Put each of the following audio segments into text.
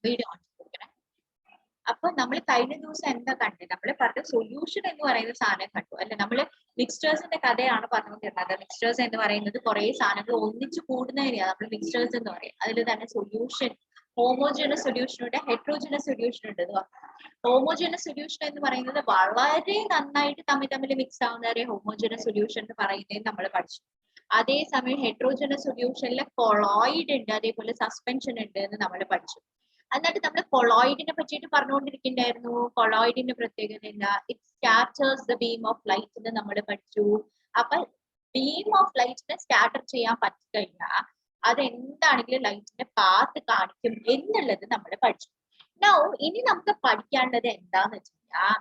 Video on ചെയ്തിരിക്കണേ. അപ്പൊ നമ്മൾ കഴിഞ്ഞ ദിവസം എന്താ കണ്ടത്? നമ്മൾ പറഞ്ഞ സൊല്യൂഷൻ എന്ന് പറയുന്ന സാധനം കണ്ടു അല്ലെ? നമ്മള് മിക്സ്ചേഴ്സിന്റെ കഥയാണ് പറഞ്ഞുകൊണ്ടിരുന്നത്. മിക്സ്ചേഴ്സ് എന്ന് പറയുന്നത് കുറെ സാധനങ്ങൾ ഒന്നിച്ചു കൂടുന്നതിനെയാണ് നമ്മൾ മിക്സ്ചേഴ്സ് എന്ന് പറയും. അതിൽ തന്നെ സൊല്യൂഷൻ, ഹോമോജനസ് സൊല്യൂഷൻ ഉണ്ട്, ഹെട്രോജനസ് സൊല്യൂഷൻ ഉണ്ട്. ഹോമോജനസ് സൊല്യൂഷൻ എന്ന് പറയുന്നത് വളരെ നന്നായിട്ട് തമ്മിൽ മിക്സ് ആവുന്നവരെ ഹോമോജനസ് സൊല്യൂഷൻ എന്ന് പറയുന്നത് നമ്മൾ പഠിച്ചു. അതേസമയം ഹെട്രോജനസ് സൊല്യൂഷനിൽ കൊളോയിഡ് ഉണ്ട്, അതേപോലെ സസ്പെൻഷൻ ഉണ്ട് എന്ന് നമ്മൾ പഠിച്ചു. എന്നിട്ട് നമ്മൾ കൊളോയിഡിനെ പറ്റിയിട്ട് പറഞ്ഞുകൊണ്ടിരിക്കുന്നുണ്ടായിരുന്നു. കൊളോയിഡിന്റെ പ്രത്യേകത എന്താ? It scatters the beam of light എന്ന് നമ്മൾ പഠിച്ചു. അപ്പൊ ബീം ഓഫ് ലൈറ്റിനെ സ്കാറ്റർ ചെയ്യാൻ പറ്റിക്കഴിഞ്ഞാൽ അതെന്താണെങ്കിലും ലൈറ്റിന്റെ പാത്ത് കാണിക്കും എന്നുള്ളത് നമ്മൾ പഠിച്ചു. നൗ ഇനി നമുക്ക് പഠിക്കാനുള്ളത് എന്താന്ന് വെച്ച് കഴിഞ്ഞാൽ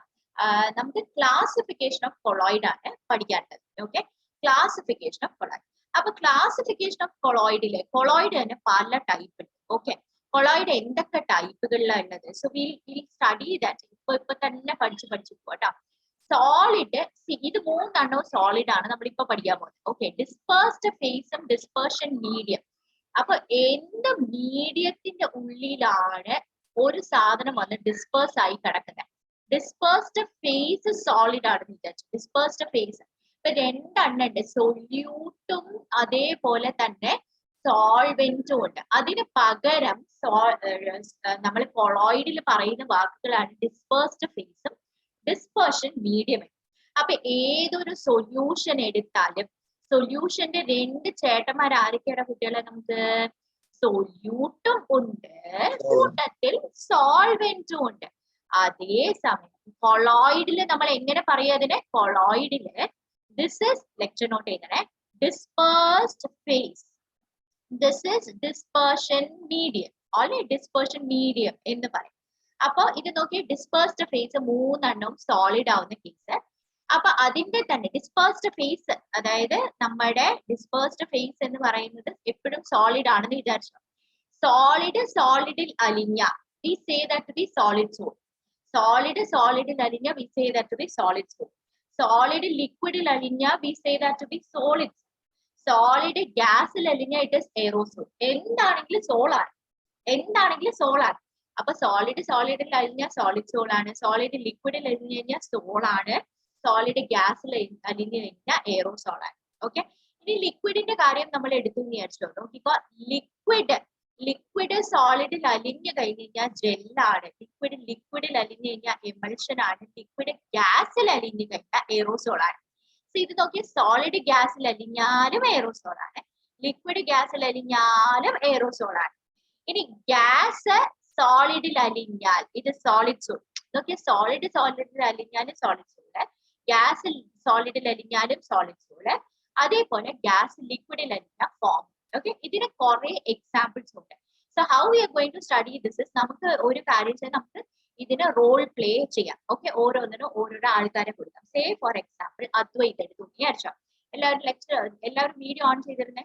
നമുക്ക് ക്ലാസിഫിക്കേഷൻ ഓഫ് കൊളോയിഡ് ആണ് പഠിക്കാനുള്ളത്. Okay, classification of colloid. അപ്പൊ ക്ലാസിഫിക്കേഷൻ ഓഫ് കൊളോയിഡിലെ കൊളോയിഡ് തന്നെ പല ടൈപ്പ് ഉണ്ട്. ഓക്കെ, കൊളോയിഡ് എന്തൊക്കെ ടൈപ്പുകളിലാണ് ഉള്ളത്? So will study that. ഇപ്പൊ തന്നെ പഠിച്ചു പോട്ടോ. സോളിഡ്, ഇത് മൂന്നെണ്ണവും സോളിഡ് ആണ് നമ്മളിപ്പോ പഠിക്കാൻ പോകുന്നത്. ഓക്കെ, ഡിസ്പേഴ്സ്ഡ് ഫേസും ഡിസ്പേർഷൻ മീഡിയം. അപ്പൊ എന്ത് മീഡിയത്തിന്റെ ഉള്ളിലാണ് ഒരു സാധനം വന്ന് ഡിസ്പേഴ്സ് ആയി കിടക്കുന്നത്? ഡിസ്പേഴ്സ്ഡ് ഫേസ് സോളിഡ് ആണെന്ന് വിചാരിച്ചു. ഡിസ്പേഴ്സ്ഡ് ഫേസ് ഇപ്പൊ രണ്ടെണ്ണം ഉണ്ട്, സൊല്യൂട്ടും അതേപോലെ തന്നെ സോൾവെന്റും ഉണ്ട്. അതിന് പകരം നമ്മൾ കൊളോയിഡിൽ പറയുന്ന വാക്കുകളാണ് ഡിസ്പേഴ്സ്ഡ് ഫേസും ഡിസ്പേർഷൻ മീഡിയം. അപ്പൊ ഏതൊരു സൊല്യൂഷൻ എടുത്താലും സൊല്യൂഷന്റെ രണ്ട് ചേട്ടന്മാർ ആരൊക്കെയാണ് കുട്ടികളെ? നമുക്ക് സൊല്യൂട്ടും ഉണ്ട്, കൂട്ടത്തിൽ സോൾവെന്റും ഉണ്ട്. അതേസമയം കൊളോയിഡില് നമ്മൾ എങ്ങനെ പറയുക അതിനെ? കൊളോയിഡില് ദിസ് ഇസ് ലെക്ചർ നോട്ട് ചെയ്തേ, dispersed face, this is dispersion medium, already dispersion medium എന്ന് പറയും. അപ്പൊ ഇത് നോക്കി, ഡിസ്പേഴ്സ്ഡ് ഫേസ് മൂന്നെണ്ണവും സോളിഡ് ആവുന്ന കേസ്. അപ്പൊ അതിന്റെ തന്നെ ഡിസ്പേഴ്സ്ഡ് ഫേസ്, അതായത് നമ്മുടെ ഡിസ്പേഴ്സ്ഡ് ഫേസ് എന്ന് പറയുന്നത് എപ്പോഴും സോളിഡ് ആണെന്ന് വിചാരിച്ചു. സോളിഡിൽ അലിഞ്ഞ we say that to be solid soul. സോളിഡിൽ അലിഞ്ഞ we say that to be solid soul. Solid ലിക്വിഡിൽ അലിഞ്ഞ we say that to be solid. Solid ഗ്യാസിൽ അലിഞ്ഞ ഇറ്റ് ഇസ് എയറോസോൾ. എന്താണെങ്കിലും സോളാണ്. അപ്പൊ സോളിഡിൽ അലിഞ്ഞ സോളിഡ് സോൾ ആണ്, സോളിഡ് ലിക്വിഡിൽ അലിഞ്ഞു കഴിഞ്ഞാൽ സോൾ ആണ്, സോളിഡ് ഗ്യാസിൽ അലിഞ്ഞു കഴിഞ്ഞാൽ എയറോസോൾ ആണ്. ഓക്കെ, ഇനി ലിക്വിഡിന്റെ കാര്യം നമ്മൾ എടുത്തു വിചാരിച്ചോ. നോക്കിക്കോ, ലിക്വിഡ് സോളിഡിൽ അലിഞ്ഞു കഴിഞ്ഞ് കഴിഞ്ഞാൽ ജെല്ലാണ്, ലിക്വിഡിൽ അലിഞ്ഞു കഴിഞ്ഞാൽ എമൾഷൻ ആണ്, ലിക്വിഡ് ഗ്യാസിൽ അലിഞ്ഞു കഴിഞ്ഞാൽ എയറോസോൾ ആണ്. ഇത് നോക്കി, സോളിഡ് ഗ്യാസിൽ അലിഞ്ഞാലും എയറോസോൾ ആണ്, ലിക്വിഡ് ഗ്യാസിൽ അലിഞ്ഞാലും എയറോസോൾ ആണ്. ഇനി ഗ്യാസ് സോളിഡിൽ അലിഞ്ഞാൽ ഇത് സോളിഡ് സോൾ. നോക്കിയ, സോളിഡിൽ അലിഞ്ഞാലും സോളിഡ് സോള്, ഗ്യാസ് സോളിഡിൽ അലിഞ്ഞാലും സോളിഡ് സോള്, അതേപോലെ ഗ്യാസ് ലിക്വിഡിൽ അലിഞ്ഞ ഫോം. ഓക്കെ, ഇതിന് കുറെ എക്സാമ്പിൾസ് ഉണ്ട്. So how we are going to study this is, നമുക്ക് ഒരു കാര്യം ചെയ്യാൻ, നമുക്ക് ഇതിന് റോൾ പ്ലേ ചെയ്യാം. ഓക്കെ, ഓരോന്നിനും ഓരോരോ ആൾക്കാരെ കൊടുക്കാം. സേ ഫോർ എക്സാമ്പിൾ അദ്വൈത് എടുത്തു വിചാരിച്ചോ. എല്ലാവരും വീഡിയോ ഓൺ ചെയ്തിരുന്നേ.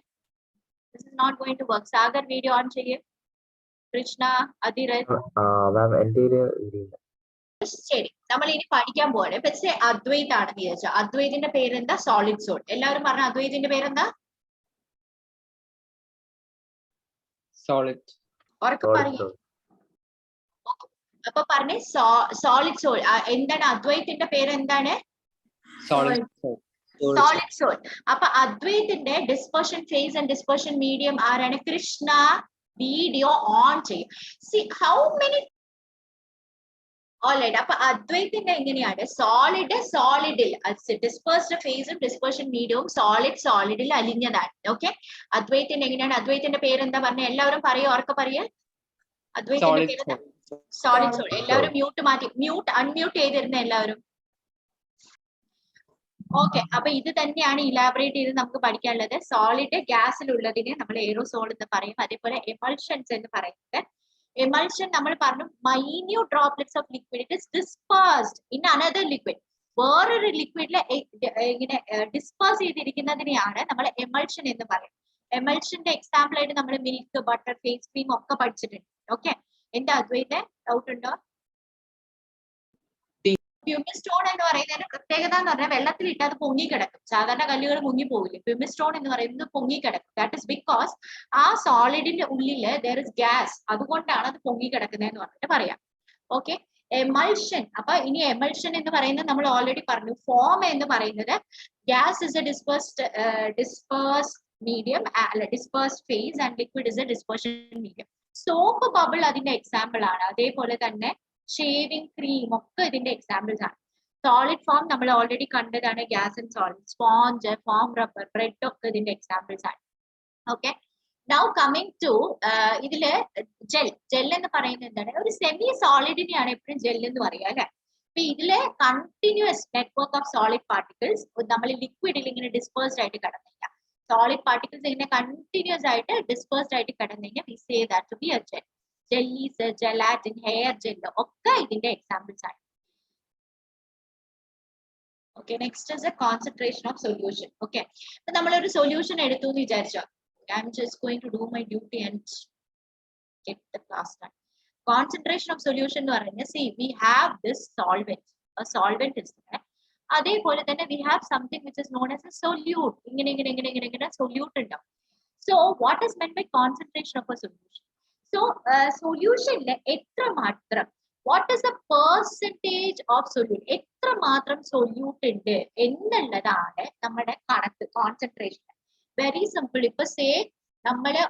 This is not going to work. Sagar video on ചെയ്യേ, കൃഷ്ണ, അതിരൻ. ശരി, നമ്മൾ ഇനി പഠിക്കാൻ പോവാണ്. പക്ഷേ അദ്വൈത് ആണെന്ന് വിചാരിച്ചോ. അദ്വൈതിന്റെ പേരെന്താ? Solid soul. എല്ലാവരും പറഞ്ഞ അദ്വൈതിന്റെ പേരെന്താ? സോളിഡ്. ഉറക്കെ പറയും. അപ്പൊ പറഞ്ഞേ, സോളിഡ് സോൾ. എന്താണ് അദ്വൈത്തിന്റെ പേര്? എന്താണ്? Solid sol. അപ്പൊ അദ്വൈത്തിന്റെ dispersion phase and dispersion medium ആരാണ്? കൃഷ്ണ വീഡിയോ ഓൺ ചെയ്യും. See how many. ഓൾറൈറ്റ്, അപ്പൊ അദ്വൈത്തിന്റെ എങ്ങനെയാണ്? സോളിഡിൽ ഡിസ്പേഴ്സ്ഡ് ഫേസും ഡിസ്പേർഷൻ മീഡിയവും സോളിഡിൽ അലിഞ്ഞതാണ്. ഓക്കെ, അദ്വൈത്തിന്റെ എങ്ങനെയാണ്? അദ്വൈത്തിന്റെ പേരെന്താ പറഞ്ഞ? എല്ലാവരും പറയൂ, ഉറക്കെ പറയേ. അദ്വൈത്തിന്റെ പേരെന്താ? Solid soul. എല്ലാവരും അൺമ്യൂട്ട് ചെയ്തിരുന്ന എല്ലാവരും. ഓക്കെ, അപ്പൊ ഇത് തന്നെയാണ് ഇലാബറേറ്റ് ചെയ്ത് നമുക്ക് പഠിക്കാനുള്ളത്. സോളിഡ് ഗ്യാസിലുള്ളതിനെ നമ്മൾ എയറോസോൾ എന്ന് പറയും. അതേപോലെ എമൾഷൻസ് എന്ന് പറയുന്നത്, എമൾഷൻ നമ്മൾ പറഞ്ഞു, minute droplets of liquid it is dispersed in another liquid. വേറൊരു ലിക്വിഡിലെ ഇങ്ങനെ ഡിസ്പേഴ്സ് ചെയ്തിരിക്കുന്നതിനെയാണ് നമ്മൾ എമൾഷൻ എന്ന് പറയും. എമൾഷന്റെ എക്സാമ്പിൾ ആയിട്ട് നമ്മൾ മിൽക്ക്, ബട്ടർ, ഫേസ് ക്രീം ഒക്കെ പഠിച്ചിട്ടുണ്ട്. ഓക്കെ, എന്താ അദ്വൈത ഡൗട്ട് ഉണ്ടോ? പ്യൂമിസ്റ്റോൺ എന്ന് പറയുന്നതിന്റെ പ്രത്യേകത എന്ന് പറഞ്ഞാൽ വെള്ളത്തിലിട്ട് അത് പൊങ്ങിക്കിടക്കും. സാധാരണ കല്ലുകൾ മുങ്ങിപ്പോകില്ലേ, പ്യൂമിസ്റ്റോൺ എന്ന് പറയുന്നത് പൊങ്ങിക്കിടക്കും. ദാറ്റ് ഇസ് ബിക്കോസ് ആ സോളിഡിന്റെ ഉള്ളില് ദർ ഇസ് ഗ്യാസ്, അതുകൊണ്ടാണ് അത് പൊങ്ങിക്കിടക്കുന്നതെന്ന് പറഞ്ഞിട്ട് പറയാം. Okay, emulsion. അപ്പൊ ഇനി എമൾഷൻ എന്ന് പറയുന്നത് നമ്മൾ ഓൾറെഡി പറഞ്ഞു. ഫോം എന്ന് പറയുന്നത് gas is a dispersed medium, അല്ല dispersed phase, and liquid is a dispersion medium. Soap bubble അതിന്റെ എക്സാമ്പിൾ ആണ്. അതേപോലെ തന്നെ ഷേവിംഗ് ക്രീം ഒക്കെ ഇതിന്റെ എക്സാമ്പിൾസ് ആണ്. സോളിഡ് ഫോം നമ്മൾ ഓൾറെഡി കണ്ടതാണ്, gas and solid. Sponge, foam rubber, bread ഒക്കെ ഇതിന്റെ എക്സാമ്പിൾസ് ആണ്. ഓക്കെ, നൗ കമ്മിങ് ടു ഇതില് ജെൽ എന്ന് പറയുന്നത് എന്താണ്? ഒരു സെമി സോളിഡിനെയാണ് എപ്പോഴും ജെൽ എന്ന് പറയുക, അല്ലെ? അപ്പൊ ഇതില് continuous network of solid particles നമ്മൾ ലിക്വിഡിൽ ഇങ്ങനെ ഡിസ്പേഴ്സ്ഡ് ആയിട്ട് കിടന്നില്ല. സോളിഡ് പാർട്ടിക്കിൾസ് ഇങ്ങനെ കണ്ടിന്യൂസ് ആയിട്ട് ഡിസ്പേഴ്സ്ഡ് ആയിട്ട് കിടന്നെങ്കിൽ we say that to be a gel. Jellies, gelatin, hair gel ഒക്കെ ഇതിന്റെ എക്സാമ്പിൾസ് ആണ്. Okay, next is a concentration of solution. Okay, അപ്പൊ നമ്മളൊരു സൊല്യൂഷൻ എടുത്തു എന്ന് വിചാരിച്ചോ. I'm just going to do my duty and get the class done. Concentration of solution എന്ന് പറയുന്നത്, see, we have this solvent. A solvent is there. അതേപോലെ തന്നെ we have something which is known as a solute. ഇങ്ങനെ solute ഉണ്ടാവും. So what is meant by concentration of a solution? So solutionle എത്ര മാത്രം, what is the percentage of solute, എത്ര മാത്രം solute ഉണ്ട് എന്നുള്ളതാണ് നമ്മുടെ കണക്ക്, കോൺസെൻട്രേഷൻ. Very simple. ഇപ്പൊ സേ നമ്മള്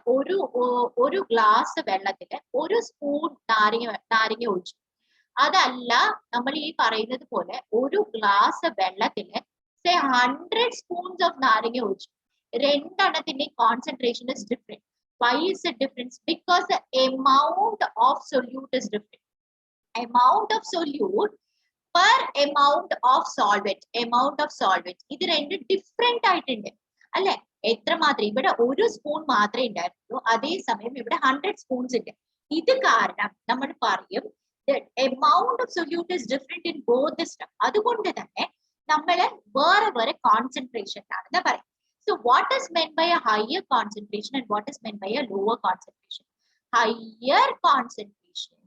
ഒരു ഗ്ലാസ് വെള്ളത്തില് ഒരു സ്പൂൺ നാരങ്ങ ഒഴിച്ചു. അതല്ല, നമ്മൾ ഈ പറയുന്നത് പോലെ ഒരു ഗ്ലാസ് വെള്ളത്തില് സേ 100 സ്പൂൺസ് ഓഫ് നാരങ്ങ ഒഴിച്ചു. രണ്ടെണ്ണത്തിന്റെ concentration is different. Why is it different? Because the amount of solute is different. Amount of solute per amount of solvent. Amount of solvent. ഇത് രണ്ട് ഡിഫറെന്റ് ആയിട്ടുണ്ട്, അല്ലെ? എത്ര മാത്രം, ഇവിടെ ഒരു സ്പൂൺ മാത്രമേ ഉണ്ടായിരുന്നുള്ളൂ, അതേസമയം ഇവിടെ 100 സ്പൂൺസ് ഉണ്ട്. ഇത് കാരണം നമ്മൾ പറയും amount of solute is different in both the step. അതുകൊണ്ട് തന്നെ നമ്മൾ വേറെ കോൺസെൻട്രേഷൻ ആണെന്ന് പറയും. So what is meant by a higher concentration and what is meant by a lower concentration? Higher concentration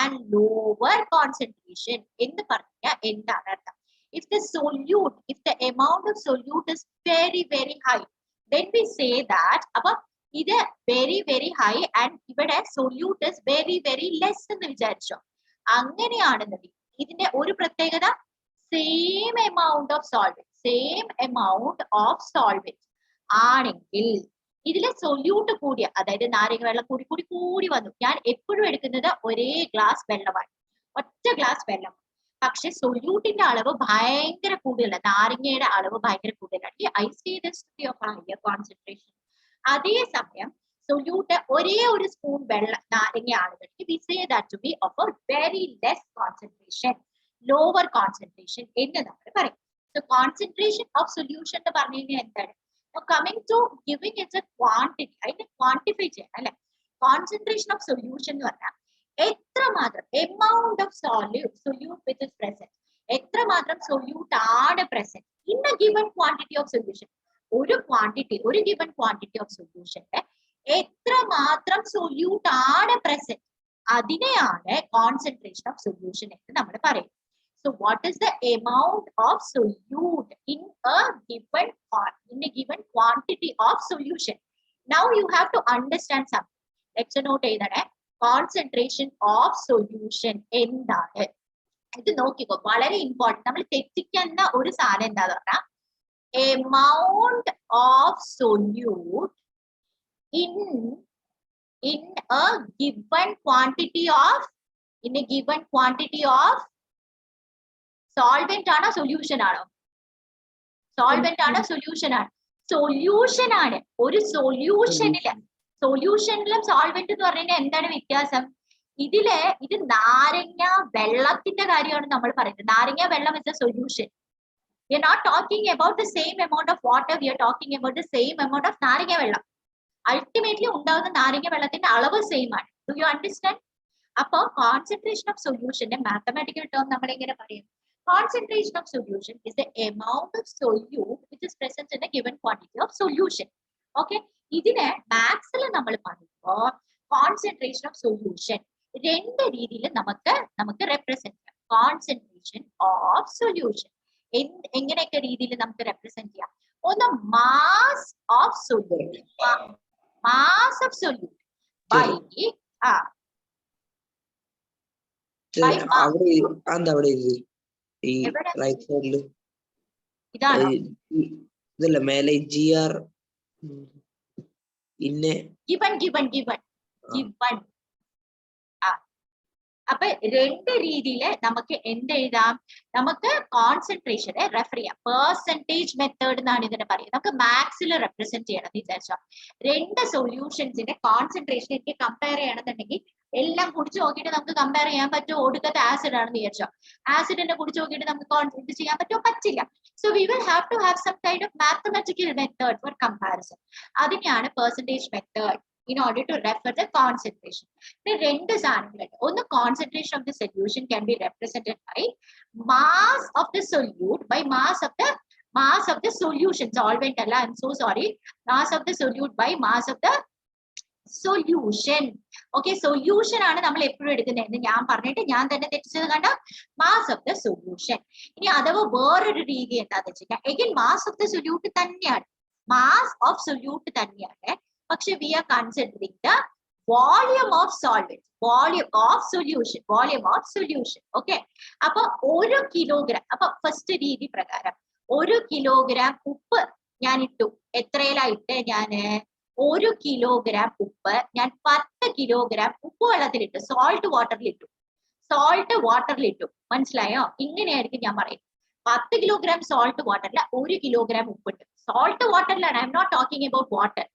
and lower concentration എന്ന് പറഞ്ഞാൽ എന്താണ് അർത്ഥം? If the solute, if the amount of solute is very high, then we say that ഇത് very high and ഇവിടെ solute is very less എന്ന് വിചാരിച്ചോ. അങ്ങനെയാണെന്നുണ്ടെങ്കിൽ ഇതിന്റെ ഒരു പ്രത്യേകത, സെയിം എമൗണ്ട് ഓഫ് സോൾവെന്റ് ആണെങ്കിൽ ഇതിലെ സൊല്യൂട്ട് കൂടിയ, അതായത് നാരങ്ങ വെള്ളം കൂടി വന്നു. ഞാൻ എപ്പോഴും എടുക്കുന്നത് ഒരേ ഗ്ലാസ് വെള്ളമാണ്, ഒറ്റ ഗ്ലാസ് വെള്ളം. പക്ഷെ സൊല്യൂട്ടിന്റെ അളവ് ഭയങ്കര കൂടുതലാണ്, നാരങ്ങയുടെ അളവ് ഭയങ്കര കൂടുതലാണ്. I say this to be of higher concentration. അതേസമയം സൊല്യൂട്ട് ഒരേ ഒരു സ്പൂൺ നാരങ്ങ ആണെന്നുണ്ടെങ്കിൽ we say that to be of a very less concentration, lower concentration എന്ന് നമ്മൾ പറയും. സോ കോൺസെൻട്രേഷൻ ഓഫ് സൊല്യൂഷൻ എന്ന് പറഞ്ഞു കഴിഞ്ഞാൽ എന്താണ്? Coming to giving it's a quantity, അതിനെ ക്വാണ്ടിഫൈ ചെയ്യാൻ, അല്ലെ? കോൺസെൻട്രേഷൻ ഓഫ് സൊല്യൂഷൻ എന്ന് പറഞ്ഞാൽ എത്രമാത്രം amount of solute which is present, എത്രമാത്രം സൊല്യൂട്ട് ആണ് present in a given quantity of solution. ഒരു ഗിവൺ ക്വാണ്ടിറ്റി ഓഫ് സൊല്യൂഷന്റെ എത്രമാത്രം സൊല്യൂട്ട് ആണ് പ്രസന്റ്, അതിനെയാണ് കോൺസെൻട്രേഷൻ ഓഫ് സൊല്യൂഷൻ എന്ന് നമ്മൾ പറയും. So what is the amount of solute in a given quantity of solution? Now you have to understand something. Let's note ചെയ്തേ, concentration of solution എന്താണ്? ഇത് നോക്കിക്കോ, വളരെ ഇമ്പോർട്ടന്റ്. നമ്മൾ തെറ്റിക്കുന്ന ഒരു സാധനം എന്താന്ന് പറഞ്ഞാൽ amount of solute in a given quantity of solvent ആണോ സൊല്യൂഷൻ ആണോ? സോൾവെന്റ് ആണോ സൊല്യൂഷൻ ആണ്? സൊല്യൂഷൻ ആണ്. ഒരു സൊല്യൂഷനിലും സോൾവെന്റ് എന്ന് പറഞ്ഞാൽ എന്താണ് വ്യത്യാസം? ഇത് നാരങ്ങ വെള്ളത്തിന്റെ കാര്യമാണ് നമ്മൾ പറയുന്നത്. നാരങ്ങ വെള്ളം is A solution. We are not talking about the same amount of water, we are talking about the same amount of നാരങ്ങ വെള്ളം. അൾട്ടിമേറ്റ്ലി ഉണ്ടാകുന്ന നാരങ്ങ വെള്ളത്തിന്റെ അളവ് സെയിം ആണ്. Do you understand? അപ്പൊ കോൺസെൻട്രേഷൻ ഓഫ് സൊല്യൂഷന്റെ മാത്തമാറ്റിക്കൽ ടേം നമ്മൾ എങ്ങനെ പറയും? Concentration of solution is the amount of solute which is present in a given quantity of solution. Okay, ഇതിനെ മാത്സിൽ നമ്മൾ പറയുമ്പോൾ കോൺസെൻട്രേഷൻ ഓഫ് സൊല്യൂഷൻ രണ്ട് രീതിയിൽ നമുക്ക് റെപ്രസെന്റ് ചെയ്യാം. concentration of solution. എങ്ങനെയൊക്കെ രീതിയിൽ നമുക്ക് റെപ്രസെന്റ് ചെയ്യാം? ഒന്ന് mass of solute, mass of solute by ഇതാണോ ഇതല്ല മേലെ GR ഇന്നെ given അപ്പൊ രണ്ട് രീതിയില് നമുക്ക് എന്ത് എഴുതാം? നമുക്ക് കോൺസെൻട്രേഷനെ റെഫർ ചെയ്യാം. പെർസെന്റേജ് മെത്തേഡ് എന്നാണ് ഇതിനെ പറയുന്നത്. നമുക്ക് മാത്സിൽ റെപ്രസെന്റ് ചെയ്യണം എന്ന് വിചാരിച്ചോ. രണ്ട് സൊല്യൂഷൻസിന്റെ കോൺസെൻട്രേഷൻ എനിക്ക് കമ്പയർ ചെയ്യണമെന്നുണ്ടെങ്കിൽ എല്ലാം കുടിച്ചു നോക്കിയിട്ട് നമുക്ക് കമ്പയർ ചെയ്യാൻ പറ്റുമോ? ഒടുക്കത്തെ ആസിഡ് ആണെന്ന് വിചാരിച്ചോ, ആസിഡിനെ കുടിച്ചു നോക്കിയിട്ട് നമുക്ക് കോൺസെൻട്രേറ്റ് ചെയ്യാൻ പറ്റുമോ? പറ്റില്ല. So we will have to have some kind of mathematical method for comparison. അതിനെയാണ് percentage method in order to refer the concentration. The rendu saanangaluണ്ട്. One concentration of the solution can be represented by mass of the solute by mass of the solution. Solvent alla, I'm so sorry. Mass of the solute by mass of the solution. Okay, solution ആണ് നമ്മൾ എപ്പോഴും എടുക്കുന്നത് എന്ന് ഞാൻ പറഞ്ഞിട്ട് ഞാൻ തന്നെ തെറ്റിച്ചത് കണ്ട. Mass of the solution. ഇനി അഥവാ വേറൊരു രീതി എന്താണെന്ന് വെച്ചാൽ again mass of the solute തന്നെയാണ്, മാസ് ഓഫ് സൊല്യൂട്ട് തന്നെയാണ്. പക്ഷെ we are considering the volume of solvent, volume of solution. Okay, അപ്പൊ 1 കിലോഗ്രാം, അപ്പൊ ഫസ്റ്റ് രീതി പ്രകാരം 1 കിലോഗ്രാം ഉപ്പ് ഞാൻ ഇട്ടു. എത്രയിലായിട്ട്? ഞാന് 1 കിലോഗ്രാം ഉപ്പ് ഞാൻ 10 കിലോഗ്രാം ഉപ്പ് വെള്ളത്തിലിട്ടു, സോൾട്ട് വാട്ടറിലിട്ടു. മനസ്സിലായോ? ഇങ്ങനെയായിരിക്കും ഞാൻ പറയുന്നത്. 10 കിലോഗ്രാം സോൾട്ട് വാട്ടറിൽ 1 കിലോഗ്രാം ഉപ്പിട്ട്. സോൾട്ട് വാട്ടറിലാണ്. I'm not talking about water.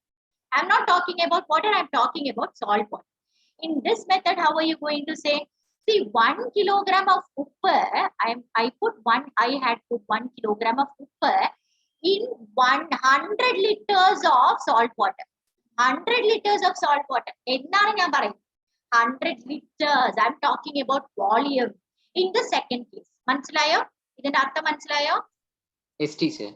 I'm not talking about water, I'm talking about salt water. In this method, how are you going to say? See, 1 kilogram of uppa, I had put 1 kilogram of uppa in 100 liters of salt water. 100 liters of salt water. എന്താണ് ഞാൻ പറയുന്നത്? 100 liters. I'm talking about volume. In the second case. മനസ്സിലായോ? ഇതിന്റെ അർത്ഥം മനസ്സിലായോ? Yes, teacher.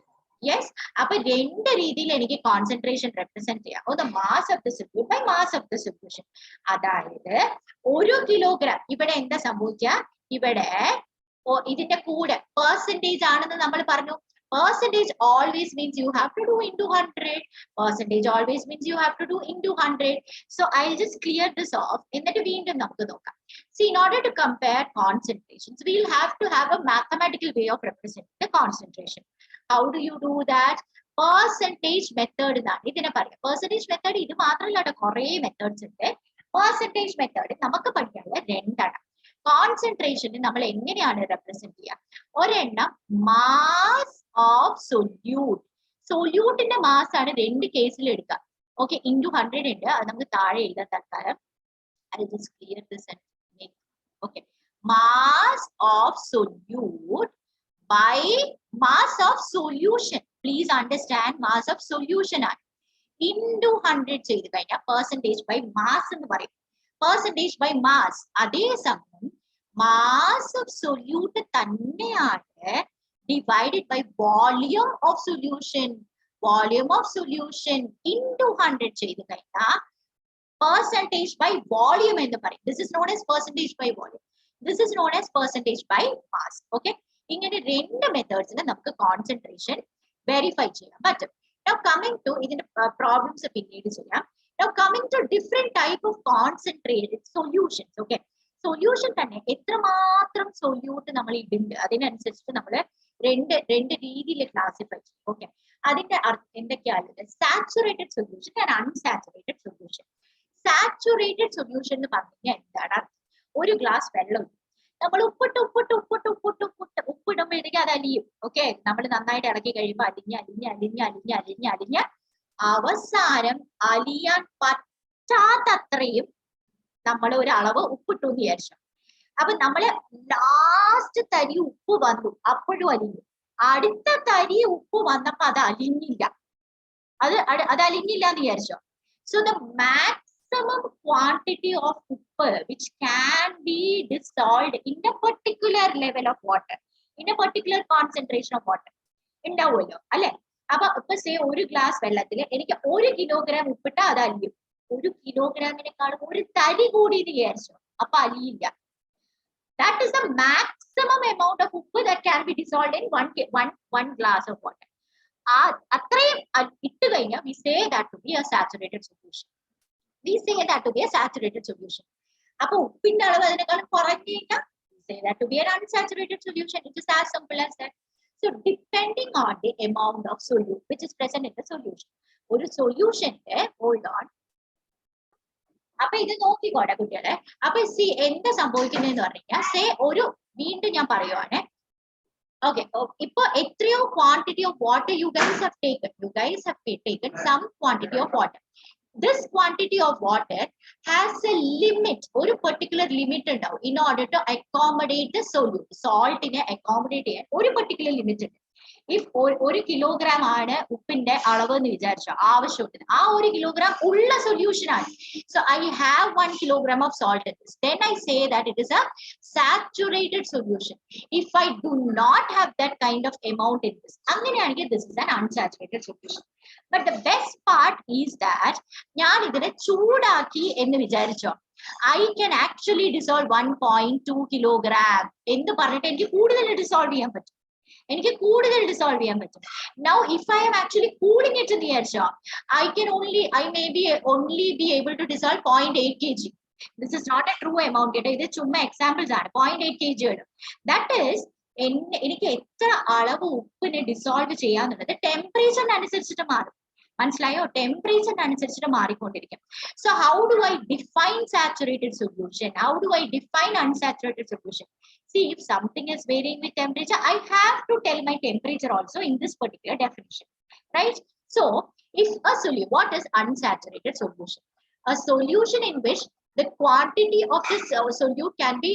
Yes. അപ്പൊ രണ്ട് രീതിയിൽ എനിക്ക് കോൺസെൻട്രേഷൻ റെപ്രസെന്റ് ചെയ്യാം. ഒന്ന് mass of the solute by mass of the solution. അതായത് 1 കിലോഗ്രാം ഇവിടെ എന്താ സംഭവിക്കുക? ഇവിടെ ഇതിന്റെ കൂടെ പെർസെന്റേജ് ആണെന്ന് നമ്മൾ പറഞ്ഞു. Percentage always means you have to do into 100. Percentage always means you have to do into 100. So I'll just clear this off. എന്നിട്ട് വീണ്ടും നമുക്ക് നോക്കാം. See, in order to compare concentrations, we'll have to have a mathematical way of representing the concentration. How do you do that? Percentage method എന്നാണ് ഇതിനെ പറയുക. Percentage method ഇത് മാത്രമല്ല, കുറെ മെത്തേഡ്സ് ഉണ്ട്. Percentage method നമുക്ക് പഠിക്കാനുള്ള രണ്ടെണ്ണം. കോൺസെൻട്രേഷന് നമ്മൾ എങ്ങനെയാണ് റെപ്രസെന്റ് ചെയ്യുക? ഒരെണ്ണം മാസ് ഓഫ് സൊല്യൂട്ട്. സൊല്യൂട്ടിന്റെ മാസ് ആണ് രണ്ട് കേസിൽ എടുക്കുക. ഓക്കെ, ഇൻറ്റു 100 ഉണ്ട്. അത് നമുക്ക് താഴെ എഴുതാൻ തൽക്കാലം. I just clear this and make. Okay, mass of solute by mass of solution. Please understand, mass of solution ആണ് into 100 ചെയ്ത് കഴിഞ്ഞാൽ percentage by mass എന്ന് പറയും. Percentage by mass. അതേസമയം mass of solute തന്നെയാണ് divided by volume of solution. Volume of solution into 100 ചെയ്ത് കഴിഞ്ഞാൽ percentage by volume എന്ന് പറയും. This is known as percentage by volume. This is known as percentage by mass. Okay, ഇങ്ങനെ രണ്ട് മെത്തേഡ്സിന് നമുക്ക് concentration verify ചെയ്യാൻ പറ്റും. Now coming to ഇതിന്റെ പ്രോബ്ലംസ് പിന്നീട് ചെയ്യാം. Now coming to different type of concentrated solutions. Okay, solution തന്നെ എത്രമാത്രം സൊല്യൂട്ട് നമ്മൾ ഇടുന്നുണ്ട് അതിനനുസരിച്ച് നമ്മൾ രണ്ട് രീതിയിൽ ക്ലാസിഫൈ ചെയ്യും. ഓക്കെ, അതിന്റെ എന്തൊക്കെയാണ്? Saturated solution and unsaturated solution. Saturated solution എന്ന് പറഞ്ഞു കഴിഞ്ഞാൽ എന്താണ്? ഒരു ഗ്ലാസ് വെള്ളം നമ്മൾ ഉപ്പിടുമ്പോഴത്തേക്ക് അത് അലിയും. ഓക്കെ, നമ്മൾ നന്നായിട്ട് ഇളക്കി കഴിയുമ്പോൾ അലിഞ്ഞ് അവസാനം അലിയാൻ പറ്റാത്തത്രയും നമ്മൾ ഒരു അളവ് ഉപ്പിട്ടു എന്ന് വിചാരിച്ചു. അപ്പൊ നമ്മള് ലാസ്റ്റ് തരി ഉപ്പ് വന്നു, അപ്പോഴും അലിഞ്ഞു. അടുത്ത തരി ഉപ്പ് വന്നപ്പോ അത് അലിഞ്ഞില്ല, അത് അലിഞ്ഞില്ല എന്ന് വിചാരിച്ചോ. So the maximum quantity of uppa which can be dissolved in a particular level of water, in a particular concentration of water ഉണ്ടാവുമല്ലോ അല്ലെ? അപ്പൊ ഇപ്പൊ സേ ഒരു ഗ്ലാസ് വെള്ളത്തിൽ എനിക്ക് 1 കിലോഗ്രാം ഉപ്പിട്ടാ അത് അലിയും. 1 കിലോഗ്രാമിനെക്കാളും ഒരു തരി കൂടി എന്ന് വിചാരിച്ചോ, അപ്പൊ അലിയില്ല. That is the maximum maximum amount of ഉപ്പ് that can be dissolved in one glass of water. അത്രയും ഇട്ട് കഴിഞ്ഞാൽ we say that to be a saturated solution. We say that to be a saturated solution. അപ്പൊ ഉപ്പിന്റെ അളവ് അതിനേക്കാളും കുറഞ്ഞു കഴിഞ്ഞാൽ we say that to be an unsaturated solution. It is as simple as that. So depending on the amount of solute which is present in the solution. ഒരു സൊല്യൂഷന്റെ hold on. അപ്പൊ ഇത് നോക്കിക്കോട്ടെ കുട്ടികളെ. അപ്പൊ സി എന്താ സംഭവിക്കുന്നതെന്ന് പറഞ്ഞു കഴിഞ്ഞാൽ സേ ഒരു വീണ്ടും ഞാൻ പറയുവാണ്. Okay, ipo etriyo quantity of water you guys have taken. You guys have taken some quantity of water. This quantity of water has a limit, or a particular limit in order to accommodate the solute. Salt in accommodate or a particular limit. If 1 kilogram ആണ് ഉപ്പിന്റെ അളവ് എന്ന് വിചാരിച്ചോ ആവശ്യത്തിന് ആ 1 kilogram ഉള്ള solution ആണ്. So I have 1 kilogram of salt in this. Then I say that it is a saturated solution. If I do not have that kind of amount in this, അങ്ങനെയാണെങ്കിൽ this is an unsaturated solution. But the best part is that ഞാൻ ഇതിനെ ചൂടാക്കി എന്ന് വിചാരിച്ചോ I can actually dissolve 1.2 kilogram എന്ന് പറഞ്ഞിട്ട് എനിക്ക് കൂടുതൽ ഡിസോൾവ് ചെയ്യാൻ പറ്റും. എനിക്ക് കൂടുതൽ ഡിസോൾവ് ചെയ്യാൻ പറ്റും. Now if I am actually cooling it എന്ന് വിചാരിച്ചോ I may be only be able to dissolve 0.8 kg. This is not a true amount. ഇത് ചുമ്മാ എക്സാമ്പിൾസ് ആണ്. 0.8 kg ആണ്. That is എനിക്ക് എത്ര അളവ് ഉപ്പിനെ ഡിസോൾവ് ചെയ്യാന്നുള്ളത് ടെമ്പറേച്ചറിനനുസരിച്ചിട്ട് മാറും. മനസ്സിലായോ? ടെമ്പറേച്ചറിനനുസരിച്ചിട്ട് മാറിക്കൊണ്ടിരിക്കും. So how do I define saturated solution? How do I define unsaturated solution? See, if something is varying with temperature, I have to tell my temperature also in this particular definition, right? So if a solution, what is unsaturated solution? A solution in which the quantity of the solute can be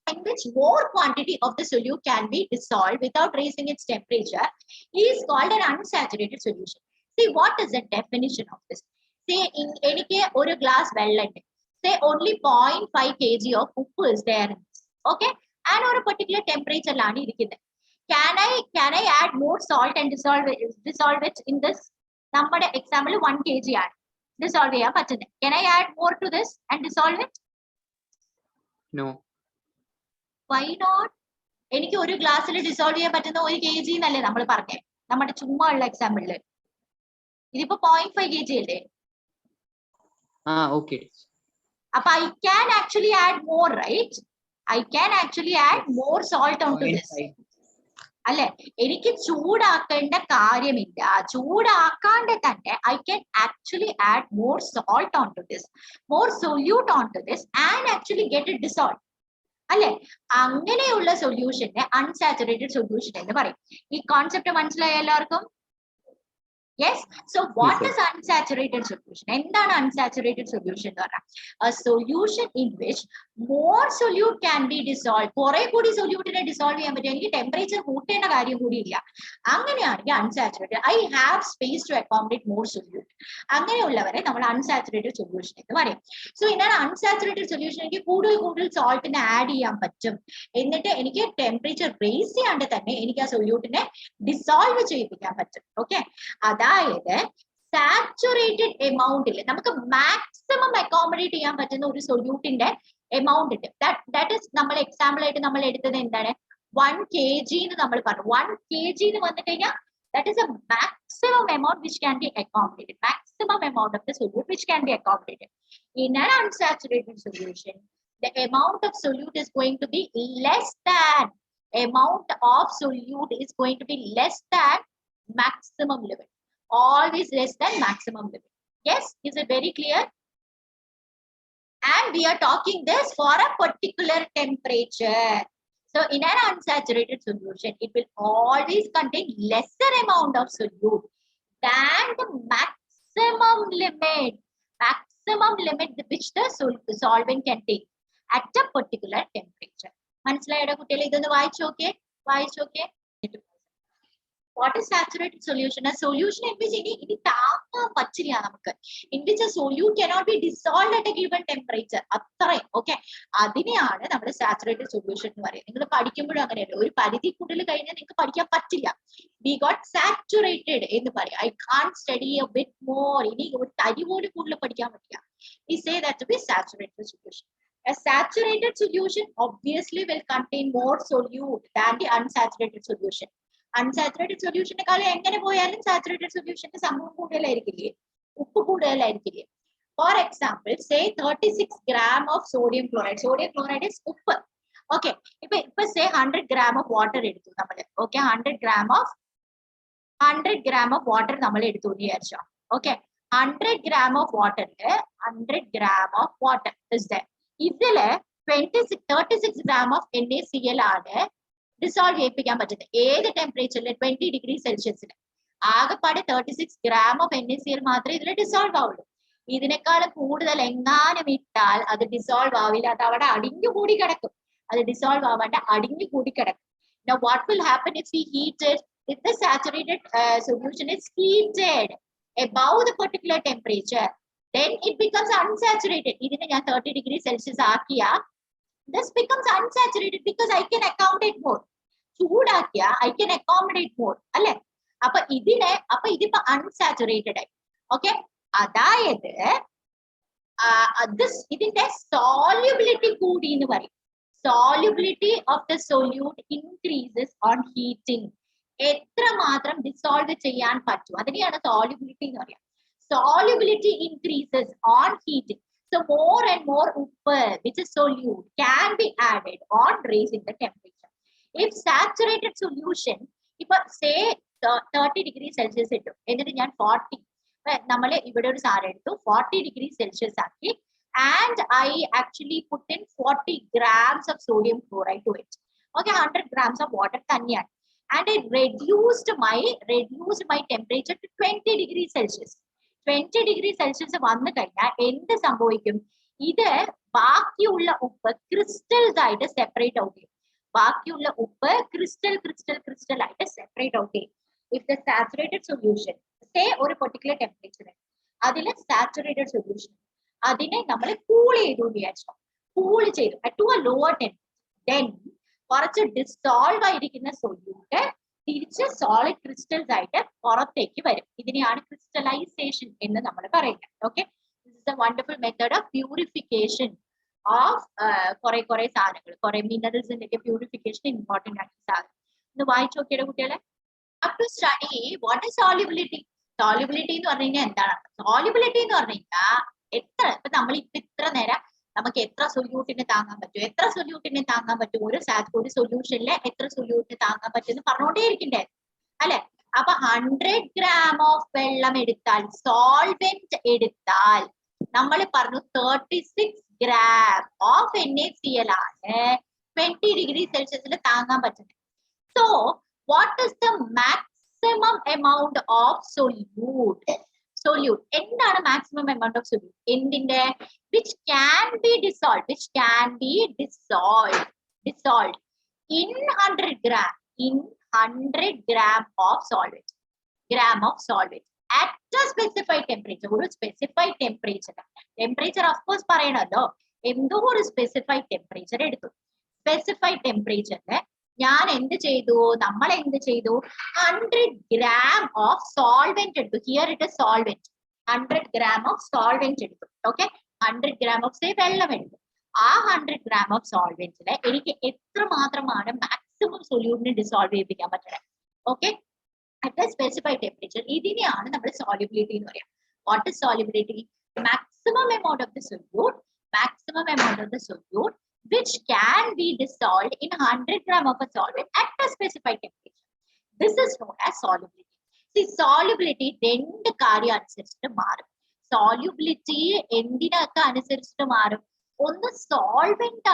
in which more quantity of the solute can be dissolved without raising its temperature is called an unsaturated solution. See, what is the definition of this? Say in any or glass vellam, say only 0.5 kg of uppu is there in this, okay, and or a particular temperature lani irikkunde. Can I add more salt and dissolve it in this? Nammade example 1 kg add dissolve cheyan pattune. Can I add more to this and dissolve it? No. Why not? എനിക്ക് ഒരു ഗ്ലാസ്സിൽ dissolve ചെയ്യാൻ പറ്റുന്ന 1 kg എന്നല്ലേ നമ്മൾ പറഞ്ഞേ നമ്മുടെ ചുമ്മാ ഉള്ള എക്സാമ്പിളില്. ഇതിപ്പോ 0.5 kg അല്ലേ? Okay. അപ്പൊ I can actually add more, right? I can actually add more salt onto this. അല്ലെ? എനിക്ക് ചൂടാക്കേണ്ട കാര്യമില്ല. ചൂടാക്കാണ്ട് തന്നെ I can actually add more salt onto this, more solute onto this and actually get it dissolved. അല്ലെ? അങ്ങനെയുള്ള സൊല്യൂഷനെ unsaturated solution എന്ന് പറയും. ഈ concept മനസ്സിലായോ എല്ലാവർക്കും? Yes. So what is unsaturated solution? എന്താണ് unsaturated solution എന്ന് പറഞ്ഞാൽ a solution in which more solute can be dissolved. കുറെ കൂടി സൊല്യൂട്ടിനെ ഡിസോൾവ് ചെയ്യാൻ പറ്റും. എനിക്ക് ടെമ്പറേച്ചർ കൂട്ടേണ്ട കാര്യം കൂടിയില്ല. അങ്ങനെയാണെങ്കിൽ unsaturated. I have space to accommodate more solute. അങ്ങനെയുള്ളവരെ നമ്മൾ unsaturated solution എന്ന് പറയും. So ഇതാണ് unsaturated solution. എനിക്ക് കൂടുതൽ സോൾട്ടിനെ ആഡ് ചെയ്യാൻ പറ്റും. എന്നിട്ട് എനിക്ക് ടെമ്പറേച്ചർ റേസ് ചെയ്യാണ്ട് തന്നെ എനിക്ക് ആ സൊല്യൂട്ടിനെ ഡിസോൾവ് ചെയ്യിപ്പിക്കാൻ പറ്റും. ഓക്കെ, അതായത് സാച്ചുറേറ്റഡ് എമൗണ്ടിൽ നമുക്ക് മാക്സിമം അക്കോമഡേറ്റ് ചെയ്യാൻ പറ്റുന്ന ഒരു സൊല്യൂട്ടിന്റെ എമൗണ്ട് ഉണ്ട്. ദാറ്റ് ഇസ് നമ്മൾ എക്സാമ്പിൾ ആയിട്ട് നമ്മൾ എടുത്തത് എന്താണ്? 1 kg എന്ന് നമ്മൾ പറഞ്ഞു. 1 kg എന്ന് വന്നു കഴിഞ്ഞാൽ that is a maximum amount which can be accommodated. Maximum amount of the solute which can be accommodated. In an unsaturated solution, the amount of solute is going to be less than maximum limit. Always less than maximum limit. Yes, is it very clear? And we are talking this for a particular temperature. So in an unsaturated solution, it will always contain lesser amount of solute than the maximum limit which the solvent can take at a particular temperature. മനസ്സിലായോ കുട്ടികളെ? ഇതൊന്ന് വായിച്ചോക്കെ. What is saturated solution? A solution in which ini taakkan pattilla namukku, in which a solute cannot be dissolved at a given temperature. Athare, okay, അതിനെയാണ് നമ്മൾ saturated solution എന്ന് പറയുന്നത്. നിങ്ങൾ പഠിക്കുമ്പോഴും അങ്ങനെയല്ല, ഒരു പരിധി കൂടുതൽ കഴിഞ്ഞാൽ നിങ്ങൾക്ക് പഠിക്കാൻ പറ്റില്ല. We got saturated എന്ന് പറയും. I can't study a bit more. ഇനി ഒരു തരി പോലും കൂടുതൽ പഠിക്കാൻ പറ്റില്ല. We say that to be saturated solution. A saturated solution obviously will contain more solute than the unsaturated solution. Unsaturated solution എങ്ങനെ പോയാലും saturated solution സംഭവം കൂടുതലായിരിക്കില്ലേ, ഉപ്പ് കൂടുതലായിരിക്കില്ലേ. For example, say 36 gram of sodium chloride. Sodium chloride is ഉപ്പ്. Okay. ഇപ്പൊ say 100 gram of water എടുത്തു നമ്മള്. Okay, 100 gram of water നമ്മൾ എടുത്തു വിചാരിച്ചോ. Okay, 100 gram of water, 100 gram of water is there. ഇതില് 36 gram of NaCl ആണ് dissolve ചെയ്യിപ്പിക്കാൻ പറ്റുന്നത്. ഏത് ടെമ്പറേച്ചറിൽ? 20 ഡിഗ്രി സെൽഷ്യസിൽ. ആകെപ്പാടെ 36 gram of NaCl മാത്രമേ ഇതിൽ ഡിസോൾവ് ആവുള്ളൂ. ഇതിനേക്കാൾ കൂടുതൽ എങ്ങാനും ഇട്ടാൽ അത് ഡിസോൾവ് ആവില്ല, അത് അവിടെ അടിഞ്ഞുകൂടി കിടക്കും. അത് ഡിസോൾവ് ആവാണ്ട് അടിഞ്ഞുകൂടി കിടക്കും. Now what will happen if we heat it? If the saturated solution is heated above the particular temperature, then it becomes unsaturated. ഇതിനെ ഞാൻ 30 degree Celsius ആക്കിയ this becomes unsaturated because I can accommodate more. ചൂടാക്കിയ I can accommodate more, അല്ലെ? അപ്പൊ ഇതിപ്പോ unsaturated ആയി. Okay, അതായത് ഇതിന്റെ solubility കൂടി എന്ന് പറയും. Solubility of the solute increases on heating. എത്രമാത്രം ഡിസോൾവ് ചെയ്യാൻ പറ്റും അതിനെയാണ് solubility എന്ന് പറയാം. Solubility increases on heating. So more and more ഉപ്പ്, which is solute, can be added on raising the temperature. If saturated solution, ഇപ്പൊ say 30 degree Celsius ഇട്ടു, എന്നിട്ട് ഞാൻ 40, നമ്മൾ ഇവിടെ ഒരു സാധനം എടുത്തു 40 degree Celsius ആക്കി, and I actually put in 40 grams of sodium chloride to it. Okay, 100 grams of water തന്നെയാണ്. And I reduced my temperature to 20 degree Celsius. 20 degree Celsius വന്നു കഴിഞ്ഞാൽ എന്ത് സംഭവിക്കും? ഇത് ബാക്കിയുള്ള ഉപ്പ് ക്രിസ്റ്റൽസ് ആയിട്ട് സെപ്പറേറ്റ് ഔട്ട് ചെയ്യും. ബാക്കിയുള്ള ഉപ്പ് ക്രിസ്റ്റൽ ആയിട്ട് സെപ്പറേറ്റ് ഔട്ട് ചെയ്യും. If the saturated solution, say ഒരു particular temperature, അതിലെ saturated solution അതിനെ നമ്മൾ കൂൾ ചെയ്തു വിചാരിച്ചോ. കൂൾ ചെയ്തു to a lower temperature, then കുറച്ച് ഡിസോൾവ് ആയിരിക്കുന്ന സൊല്യൂട്ട് തിരിച്ച് സോളിഡ് ക്രിസ്റ്റൽസ് ആയിട്ട് പുറത്തേക്ക് വരും. ഇതിനെയാണ് ക്രിസ്റ്റലൈസേഷൻ എന്ന് നമ്മൾ പറയുന്നത്. Okay, this is A wonderful method of purification of കുറെ സാധനങ്ങൾ, കുറെ മിനറൽസിന്റെ ഒക്കെ പ്യൂരിഫിക്കേഷൻ ഇമ്പോർട്ടന്റ് ആയിട്ടുള്ള സാധനം. ഒന്ന് വായിച്ചു നോക്കിയുടെ കുട്ടികളെ. Up to study what is solubility. Solubility എന്ന് പറഞ്ഞു കഴിഞ്ഞാൽ എന്താണ്? Solubility എന്ന് പറഞ്ഞു കഴിഞ്ഞാൽ ഇപ്പൊ നമ്മൾ ഇത്ര നേരം നമുക്ക് എത്ര സൊല്യൂട്ടിനെ താങ്ങാൻ പറ്റും, ഒരു സൊല്യൂഷനിലെ എത്ര സൊല്യൂട്ടിനെ താങ്ങാൻ പറ്റും എന്ന് പറഞ്ഞുകൊണ്ടേ ഇരിക്കണ്ടേ, അല്ലെ? അപ്പൊ 100 gram ഓഫ് വെള്ളം എടുത്താൽ, സോൾവെന്റ് എടുത്താൽ, നമ്മൾ പറഞ്ഞു 36 gram ഓഫ് NaCl ആണ് 20 degree Celsius താങ്ങാൻ പറ്റുന്നത്. So what is the maximum amount of solute? എന്താണ് maximum amount of solute? എന്തിന്റെ? which can be dissolved in 100 gram of solvent at a specified temperature. ഒരു specified temperature of course പറയണല്ലോ, എന്തോ ഒരു specified temperature എടുത്തു. specified temperature ഞാൻ എന്ത് ചെയ്തു, നമ്മൾ എന്ത് ചെയ്തു, 100 gram of solvent എടുത്തു. Here it is solvent. 100 gram of solvent എടുത്തു. ഓക്കെ, 100 gram of say വെള്ളം എടുത്തു. ആ 100 gram of solventല് എനിക്ക് എത്ര മാത്രമാണ് മാക്സിമം സൊല്യൂട്ടിനെ ഡിസോൾവ് ചെയ്യിപ്പിക്കാൻ പറ്റുന്നത്? Okay, at A specified temperature. ഇതിനെയാണ് നമ്മൾ solubility എന്ന് പറയാം. What is solubility? maximum amount of the solute which can be dissolved in 100 gram of a solvent at a specified temperature. This is known as solubility. See, solubility രണ്ട് കാര്യം അനുസരിച്ചിട്ട് മാറും. solubility എന്തിനൊക്കെ അനുസരിച്ചിട്ട് മാറും? ഒന്ന് സോൾവെന്റ്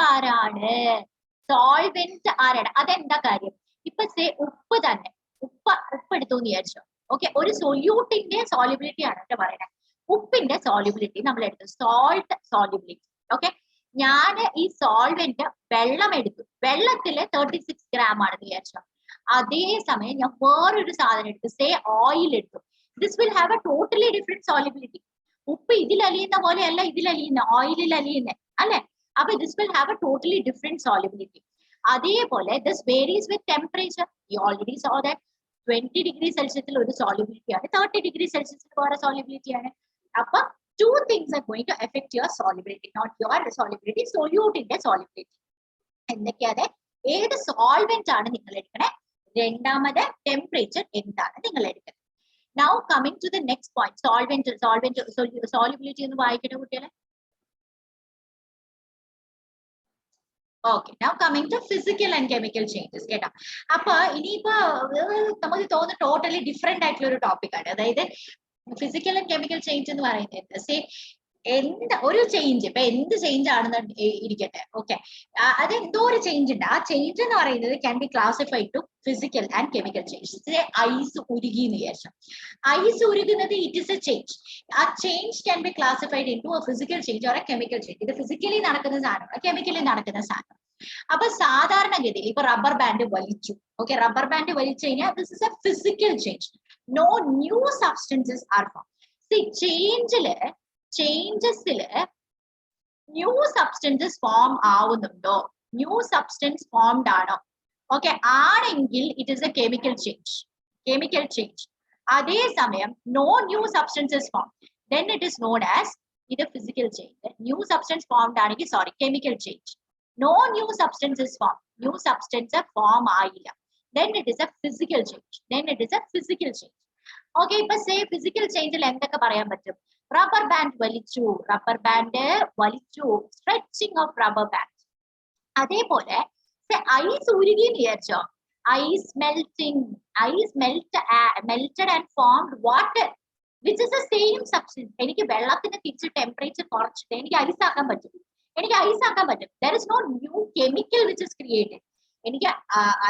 ആരാണ്, അതെന്താ കാര്യം? ഇപ്പൊ സേ ഉപ്പ് തന്നെ, ഉപ്പ് എടുത്തു എന്ന് വിചാരിച്ചോ. ഓക്കെ, ഒരു സൊല്യൂട്ടിന്റെ സോളിബിലിറ്റി ആണ് കേട്ടോ പറയുന്നത്. ഉപ്പിന്റെ സോളിബിലിറ്റി നമ്മൾ എടുത്തു, സോൾട്ട് സോളിബിലിറ്റി. ഓക്കെ, ഞാൻ ഈ സോൾവെന്റ് വെള്ളം എടുത്തു, വെള്ളത്തില് 36 gram ആണെന്ന് വിചാരിച്ചോ. അതേസമയം ഞാൻ വേറൊരു സാധനം എടുത്തു, സേ ഓയിൽ എടുത്തു. This will have a totally different solubility. ഉപ്പ് ഇതിൽ അലിയുന്ന പോലെയല്ല ഇതിൽ അലിയുന്ന, ഓയിലിൽ അലിയുന്ന, അല്ലെ? അപ്പൊ this will have a totally different solubility. അതേപോലെ this varies with temperature. You already saw that 20 degree Celsius ഒരു സോളിബിലിറ്റി ആണ്, 30 degree Celsius വേറെ സോളിബിലിറ്റി ആണ്. അപ്പൊ two things are going to affect your solubility, not your solubility, solute in the solubility. എന്തൊക്കെയാണ്? ഏത് solvent ആണ് നിങ്ങൾ എടുക്കണേ? രണ്ടാമത് ടെമ്പറേച്ചർ എന്താണ് നിങ്ങൾ എടുക്കുന്നത്? Now coming to the next point, solubility എന്ന് വായിക്കട്ടെ കുട്ടികളെ. Okay, now coming to physical and chemical changes. കേട്ടോ, അപ്പൊ ഇനിയിപ്പോ നമുക്ക് തോന്നുന്നു ടോട്ടലി ഡിഫറെന്റ് ആയിട്ടുള്ള ഒരു ടോപ്പിക് ആണ്. അതായത് ഫിസിക്കൽ ആൻഡ് കെമിക്കൽ ചേഞ്ച് എന്ന് പറയുന്നത് എന്താ ഒരു ചേഞ്ച്, ഇപ്പൊ എന്ത് ചേഞ്ച് ആണെന്ന് ഇരിക്കട്ടെ, ഓക്കെ, അതെന്തോ ഒരു ചേഞ്ച് ഉണ്ട്. ആ ചേഞ്ച് എന്ന് പറയുന്നത് can be classified to physical and chemical change. Ice ഉരുകി എന്ന് വിചാരിച്ചു, ഐസ് ഉരുകുന്നത് ഇറ്റ് ഇസ് എ ചേഞ്ച്. ആ change can be classified into a physical change or a chemical change. ഇത് ഫിസിക്കലി നടക്കുന്ന സാധനം, കെമിക്കലി നടക്കുന്ന സാധനം. അപ്പൊ സാധാരണഗതിയിൽ ഇപ്പൊ റബ്ബർ ബാൻഡ് വലിച്ചു, ഓക്കെ, റബ്ബർ ബാൻഡ് വലിച്ചു കഴിഞ്ഞാൽ this is a physical change. No new substances are form. ചേഞ്ചസില് ന്യൂ സബ്സ്റ്റൻസസ് ഫോം ആവുന്നുണ്ടോ? ന്യൂ സബ്സ്റ്റൻസ് ഫോംഡ് ആണോ? ഓക്കെ, ആണെങ്കിൽ it is a chemical change. അതേസമയം no new substances form, then it is known as ഇത് physical change. New substance formed ആണെങ്കിൽ chemical change. No new substances form, new substance form ആയില്ല, then it is a physical change. Okay, ഇപ്പൊ say physical ചേഞ്ചിൽ എന്തൊക്കെ പറയാൻ പറ്റും? Rubber band വലിച്ചു, stretching of rubber band. അതേപോലെ ഐസ് ഉരുകി എന്ന് വിചാരിച്ചോ, ice melted and formed water which is the same substance. എനിക്ക് വെള്ളത്തിന് തിരിച്ച് ടെമ്പറേച്ചർ കുറച്ചിട്ട് എനിക്ക് ഐസ് ആക്കാൻ പറ്റും. There is no new chemical which is created. എനിക്ക്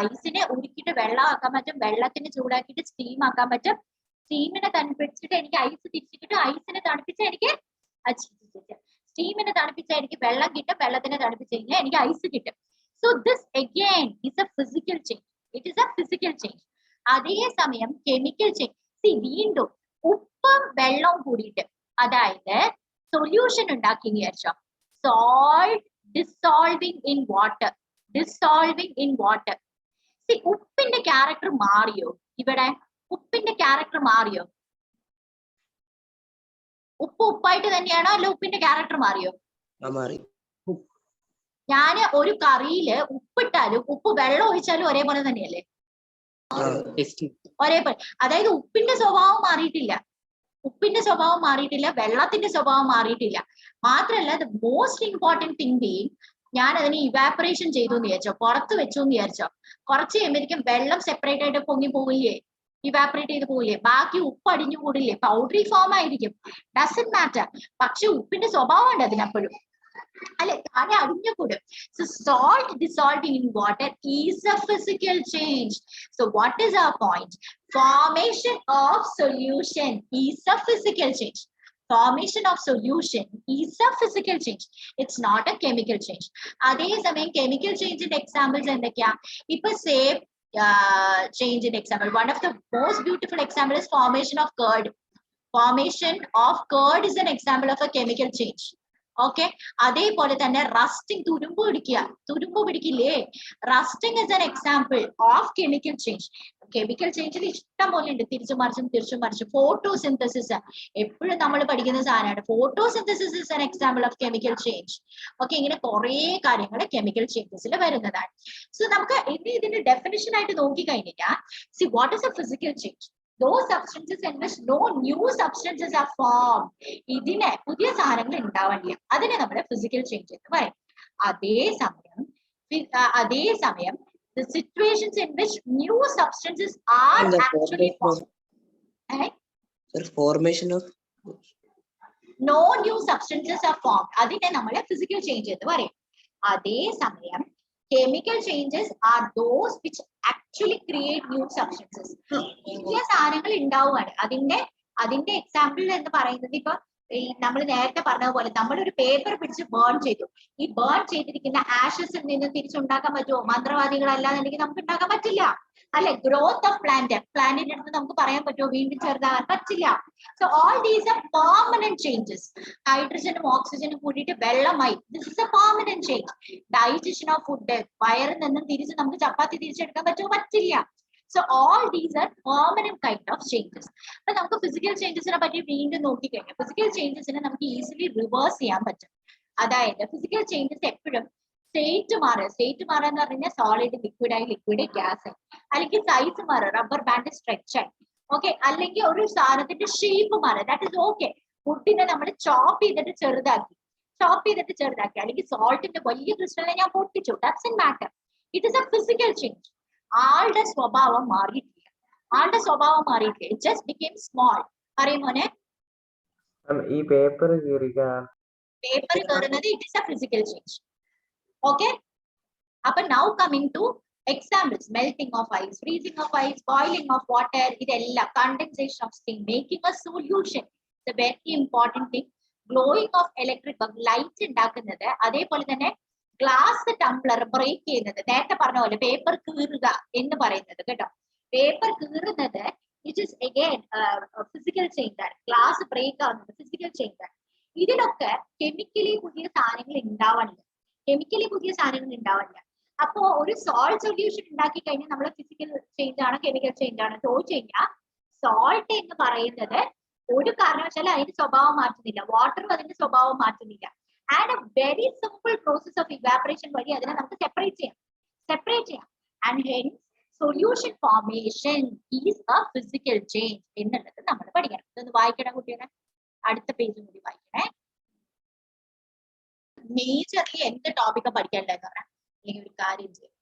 ഐസിനെ ഉരുക്കിയിട്ട് വെള്ളം ആക്കാൻ പറ്റും, വെള്ളത്തിന് ചൂടാക്കിയിട്ട് സ്റ്റീം ആക്കാൻ പറ്റും, സ്റ്റീമിനെ തണുപ്പിച്ചിട്ട് എനിക്ക് ഐസ് തിരിച്ചിട്ട് ഐസിനെ തണുപ്പിച്ച എനിക്ക് സ്റ്റീമിനെ തണുപ്പിച്ച എനിക്ക് വെള്ളം കിട്ടും, വെള്ളത്തിനെ തണുപ്പിച്ച് കഴിഞ്ഞാൽ എനിക്ക് ഐസ് കിട്ടും. So this again is a physical change. It is a physical change. അതേസമയം കെമിക്കൽ ചേഞ്ച് വീണ്ടും ഉപ്പും വെള്ളവും കൂടിയിട്ട്, അതായത് സൊല്യൂഷൻ ഉണ്ടാക്കി വിചാരിച്ചോ, salt dissolving in water. ഉപ്പിന്റെ ക്യാരക്ടർ മാറിയോ? ഇവിടെ ഉപ്പിന്റെ ക്യാരക്ടർ മാറിയോ? ഉപ്പായിട്ട് തന്നെയാണോ അല്ല ഉപ്പിന്റെ ക്യാരക്ടർ മാറിയോ? ഞാന് ഒരു കറിയില് ഉപ്പിട്ടാലും ഉപ്പ് വെള്ളം ഒഴിച്ചാലും ഒരേപോലെ തന്നെയല്ലേ? ഒരേപോലെ. അതായത് ഉപ്പിന്റെ സ്വഭാവം മാറിയിട്ടില്ല, വെള്ളത്തിന്റെ സ്വഭാവം മാറിയിട്ടില്ല. മാത്രല്ല the most important thing being, ഞാൻ അതിനെ ഇവാപറേഷൻ ചെയ്തു എന്ന് വിചാരിച്ചോ, പുറത്ത് വെച്ചു എന്ന് വിചാരിച്ചോ, കുറച്ച് കഴിയുമ്പോഴേക്കും വെള്ളം സെപ്പറേറ്റ് ആയിട്ട് പൊങ്ങി പോവില്ലേ, ഇവാപറേറ്റ് ചെയ്ത് പോവില്ലേ, ബാക്കി ഉപ്പ് അടിഞ്ഞു കൂടില്ലേ, പൗഡറി ഫോം ആയിരിക്കും, ഡസന്റ് മാറ്റർ. പക്ഷെ ഉപ്പിന്റെ സ്വഭാവം ഉണ്ട് അതിനപ്പോഴും, അല്ലെ, അത് അടിഞ്ഞുകൂടും. So salt dissolving in water is a physical change. So what is our point? Formation of solution is a physical change. It's not a chemical change. അതേസമയം chemical change in examples എന്തൊക്കെയാ? ഇപ്പൊ same change in example. One of the most beautiful example is formation of curd. Formation of curd is an example of a chemical change. Okay, അതേപോലെ തന്നെ rusting, തുരുമ്പ് പിടിക്കില്ലേ, rusting is an example of chemical change. Chemical ചേഞ്ചിൽ ഇഷ്ടം പോലെ ഉണ്ട്, തിരിച്ചും മറിച്ചും. ഫോട്ടോസിന്തസിസ് എപ്പോഴും നമ്മൾ പഠിക്കുന്ന സാധനമാണ്. Photosynthesis is an example of chemical change. Okay, ഇങ്ങനെ കുറെ കാര്യങ്ങൾ കെമിക്കൽ ചേഞ്ചസിൽ വരുന്നതാണ്. സോ നമുക്ക് ഇനി ഇതിന്റെ ഡെഫിനിഷൻ ആയിട്ട് നോക്കിക്കഴിഞ്ഞാൽ, see what is a physical change? Those substances in which no new substances are formed. ഇതിനെ പുതിയ സാധനങ്ങൾ ഉണ്ടാവാനില്ല, അതിനെ നമ്മൾ ഫിസിക്കൽ ചേഞ്ച് എന്ന് പറയും. അതേസമയം the situations in which new substances are actually formed. Formation of no new substances are formed, അതിനെ നമ്മൾ ഫിസിക്കൽ ചേഞ്ച് എന്ന് പറയും. അതേസമയം chemical changes are those which actually create new substances. പുതിയ സാധനങ്ങൾ ഉണ്ടാവുകയാണ്. അതിന്റെ എക്സാമ്പിൾ എന്ന് പറയുന്നത്, ഇപ്പൊ നമ്മൾ നേരത്തെ പറഞ്ഞതുപോലെ നമ്മൾ ഒരു പേപ്പർ പിടിച്ച് ബേൺ ചെയ്തു, ഈ ബേൺ ചെയ്തിരിക്കുന്ന ആഷസിൽ നിന്ന് തിരിച്ചുണ്ടാക്കാൻ പറ്റുമോ? മന്ത്രവാദികളല്ലാന്നുണ്ടെങ്കിൽ നമുക്ക് ഉണ്ടാക്കാൻ പറ്റില്ല, അല്ലെ? ഗ്രോത്ത് ഓഫ് പ്ലാന്റിന്റെ അടുത്ത് നമുക്ക് പറയാൻ പറ്റുമോ വീണ്ടും ചെറുതാകാൻ? പറ്റില്ല. So all these are permanent changes. ഹൈഡ്രജനും ഓക്സിജനും കൂടിയിട്ട് വെള്ളമായി, this is a permanent change. Digestion of food, വയറിൽ നിന്നും തിരിച്ച് നമുക്ക് ചപ്പാത്തി തിരിച്ചെടുക്കാൻ പറ്റുമോ? പറ്റില്ല. So all these are permanent kind of changes. അപ്പൊ നമുക്ക് ഫിസിക്കൽ ചേഞ്ചസിനെ പറ്റി വീണ്ടും നോക്കിക്കഴിഞ്ഞാൽ ഫിസിക്കൽ ചേഞ്ചസിനെ നമുക്ക് ഈസിലി റിവേഴ്സ് ചെയ്യാൻ പറ്റും. അതായത് ഫിസിക്കൽ ചേഞ്ചസ് എപ്പോഴും സ്റ്റേറ്റ് മാറുക എന്ന് പറഞ്ഞാൽ സോളിഡ് ലിക്വിഡ് ആയി ലിക്വിഡ് ഗ്യാസ് ആയി, അല്ലെങ്കിൽ സൈസ് മാറുക റബ്ബർ ബാൻഡ് സ്ട്രെച്ച് ആയി, ഓക്കെ, അല്ലെങ്കിൽ ഒരു സാധനത്തിന്റെ ഷേപ്പ് മാറുക, ദാറ്റ് ഇസ് ഓക്കെ. ഫുഡിനെ നമ്മൾ ചോപ്പ് ചെയ്തിട്ട് ചെറുതാക്കി അല്ലെങ്കിൽ സോൾട്ടിന്റെ വലിയ ക്രിസ്റ്റലിനെ ഞാൻ പൊട്ടിച്ചു, that's in matter. It is a physical change. ആളുടെ സ്വഭാവം മാറിയിട്ടില്ല, ജസ്റ്റ് ബിക്കേം സ്മോൾ. പറയുമോനെ ഈ പേപ്പർ കയറുന്നത് it is a physical change. Okay, അപ്പൊ now coming to examples. Melting of ice, freezing of ice, boiling of water, ഇതെല്ലാം condensation of steam, making a solution, the very important thing. Glowing of electric light ഉണ്ടാക്കുന്നത്, അതേപോലെ തന്നെ glass Tumblr break ചെയ്യുന്നത്, നേരത്തെ പറഞ്ഞ പോലെ paper കീറുക എന്ന് പറയുന്നത് കേട്ടോ. പേപ്പർ കീറുന്നത് it is again physical change ആണ്. ഗ്ലാസ് ബ്രേക്ക് ആവുന്നത് ഫിസിക്കൽ ചേഞ്ച് ആണ്. ഇതിലൊക്കെ കെമിക്കലി പുതിയ സാധനങ്ങൾ ഉണ്ടാവാനില്ല. അപ്പോ ഒരു സോൾട്ട് സൊല്യൂഷൻ ഉണ്ടാക്കി കഴിഞ്ഞാൽ നമ്മൾ ഫിസിക്കൽ ചേഞ്ച് ആണോ കെമിക്കൽ ചേഞ്ച് ആണോ ചോദിച്ചു കഴിഞ്ഞാൽ, സോൾട്ട് എന്ന് പറയുന്നത് ഒരു കാരണവശാലും അതിന്റെ സ്വഭാവം മാറ്റുന്നില്ല, വാട്ടറും അതിന്റെ സ്വഭാവം മാറ്റുന്നില്ല. And a very simple process of evaporation വഴി അതിനെ നമുക്ക് സെപ്പറേറ്റ് ചെയ്യാം. And hence solution formation is a physical change എന്നുള്ളത് നമ്മൾ പഠിക്കണം. ഇതൊന്ന് വായിക്കണം കുട്ടികളെ, അടുത്ത പേജും കൂടി വായിക്കണേ. മേജർലി എന്ത് ടോപ്പിക്കാ പഠിക്കാനുള്ളതെന്ന് പറഞ്ഞാൽ, അല്ലെങ്കിൽ ഒരു കാര്യം ചെയ്യും,